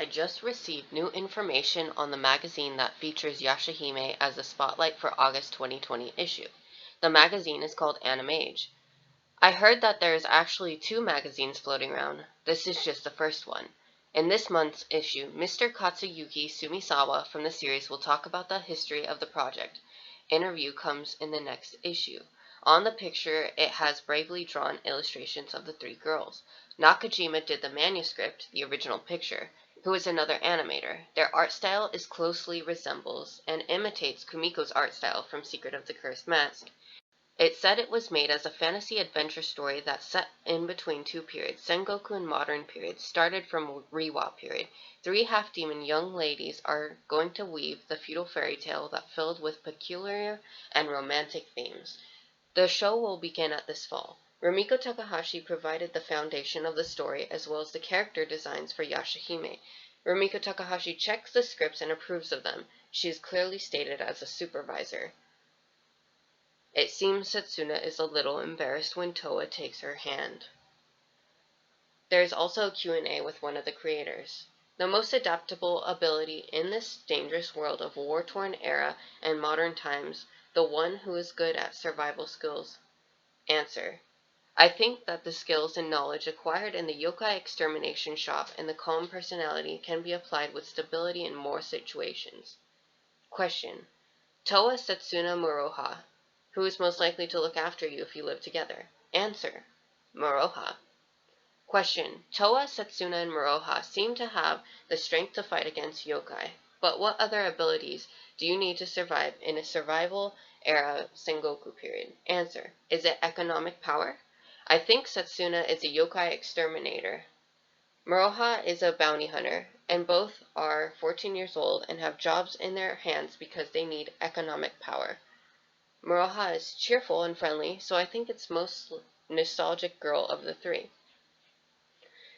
I just received new information on the magazine that features Yashahime as the spotlight for August 2020 issue. The magazine is called Animedia. I heard that there's actually two magazines floating around. This is just the first one. In this month's issue, Mr. Katsuyuki Sumisawa from the series will talk about the history of the project. Interview comes in the next issue. On the picture, it has bravely drawn illustrations of the three girls. Nakajima did the manuscript, the original picture, who is another animator. Their art style is closely resembles and imitates Kumiko's art style from Secret of the Cursed Mask. It said it was made as a fantasy adventure story that set in between two periods, Sengoku and modern period, started from Reiwa period. Three half-demon young ladies are going to weave the feudal fairy tale that filled with peculiar and romantic themes. The show will begin at this fall. Rumiko Takahashi provided the foundation of the story as well as the character designs for Yashahime. Rumiko Takahashi checks the scripts and approves of them. She is clearly stated as a supervisor. It seems Setsuna is a little embarrassed when Toa takes her hand. There is also a Q&A with one of the creators. The most adaptable ability in this dangerous world of war-torn era and modern times, the one who is good at survival skills. Answer: I think that the skills and knowledge acquired in the yokai extermination shop and the calm personality can be applied with stability in more situations. Question: Toa, Setsuna, Moroha. Who is most likely to look after you if you live together? Answer: Moroha. Question: Toa, Setsuna, and Moroha seem to have the strength to fight against yokai, but what other abilities do you need to survive in a survival era Sengoku period? Answer: Is it economic power? I think Setsuna is a yokai exterminator. Moroha is a bounty hunter, and both are 14 years old and have jobs in their hands because they need economic power. Moroha is cheerful and friendly, so I think it's most nostalgic girl of the three.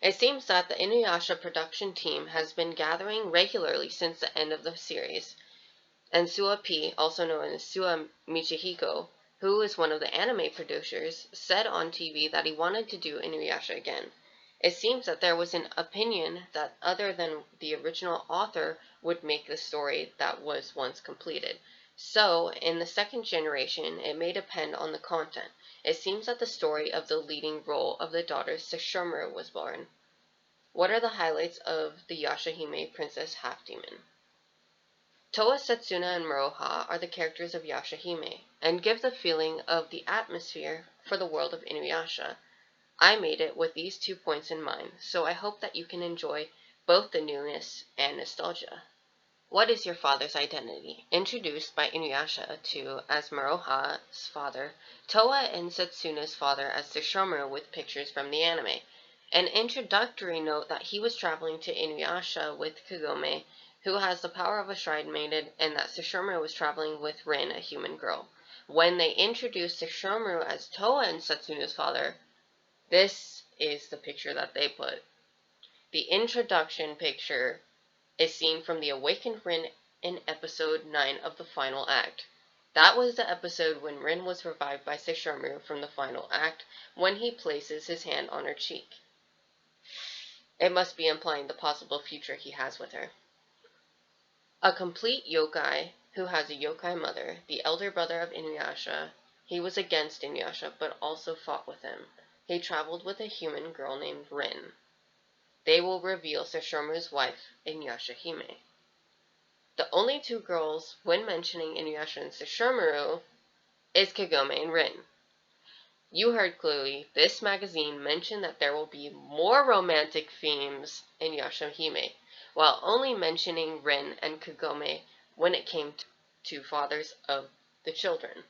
It seems that the Inuyasha production team has been gathering regularly since the end of the series, and Sua P, also known as Sua Michihiko, who is one of the anime producers, said on TV that he wanted to do Inuyasha again. It seems that there was an opinion that other than the original author would make the story that was once completed. So, in the second generation, it may depend on the content. It seems that the story of the leading role of the daughter Sesshomaru was born. What are the highlights of the Yashahime Princess Half-Demon? Toa, Setsuna, and Moroha are the characters of Yashahime, and give the feeling of the atmosphere for the world of Inuyasha. I made it with these 2 points in mind, so I hope that you can enjoy both the newness and nostalgia. What is your father's identity? Introduced by Inuyasha to as Moroha's father, Toa and Setsuna's father as Sesshomaru with pictures from the anime. An introductory note that he was traveling to Inuyasha with Kagome, who has the power of a shrine maiden, and that Sesshomaru was traveling with Rin, a human girl. When they introduced Sesshomaru as Toa and Setsuna's father, this is the picture that they put. The introduction picture is seen from the awakened Rin in episode 9 of the final act. That was the episode when Rin was revived by Sesshomaru from the final act when he places his hand on her cheek. It must be implying the possible future he has with her. A complete yokai who has a yokai mother, the elder brother of Inuyasha. He was against Inuyasha but also fought with him. He traveled with a human girl named Rin. They will reveal Sesshomaru's wife in Yashahime. The only two girls, when mentioning Inuyasha and Sesshomaru, is Kagome and Rin. You heard clearly, this magazine mentioned that there will be more romantic themes in Yashahime, while only mentioning Rin and Kagome when it came to fathers of the children.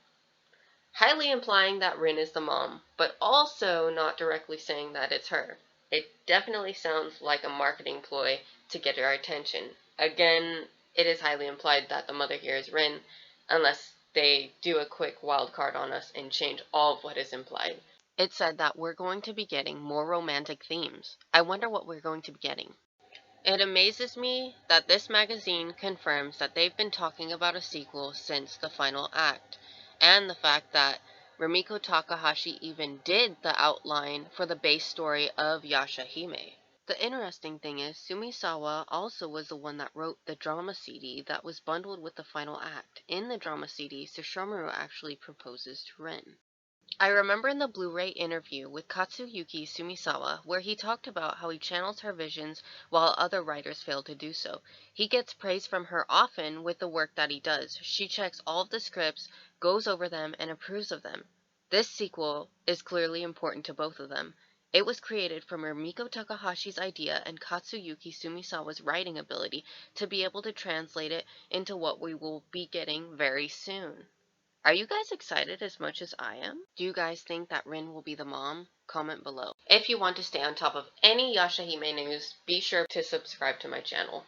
Highly implying that Rin is the mom, but also not directly saying that it's her. It definitely sounds like a marketing ploy to get our attention. Again, it is highly implied that the mother here is Rin, unless they do a quick wild card on us and change all of what is implied. It said that we're going to be getting more romantic themes. I wonder what we're going to be getting. It amazes me that this magazine confirms that they've been talking about a sequel since the final act, and the fact that Rumiko Takahashi even did the outline for the base story of Yashahime. The interesting thing is, Sumisawa also was the one that wrote the drama CD that was bundled with the final act. In the drama CD, Sushomaru actually proposes to Rin. I remember in the Blu-ray interview with Katsuyuki Sumisawa where he talked about how he channels her visions while other writers fail to do so. He gets praise from her often with the work that he does. She checks all of the scripts, goes over them, and approves of them. This sequel is clearly important to both of them. It was created from Rumiko Takahashi's idea and Katsuyuki Sumisawa's writing ability to be able to translate it into what we will be getting very soon. Are you guys excited as much as I am? Do you guys think that Rin will be the mom? Comment below. If you want to stay on top of any Yashahime news, be sure to subscribe to my channel.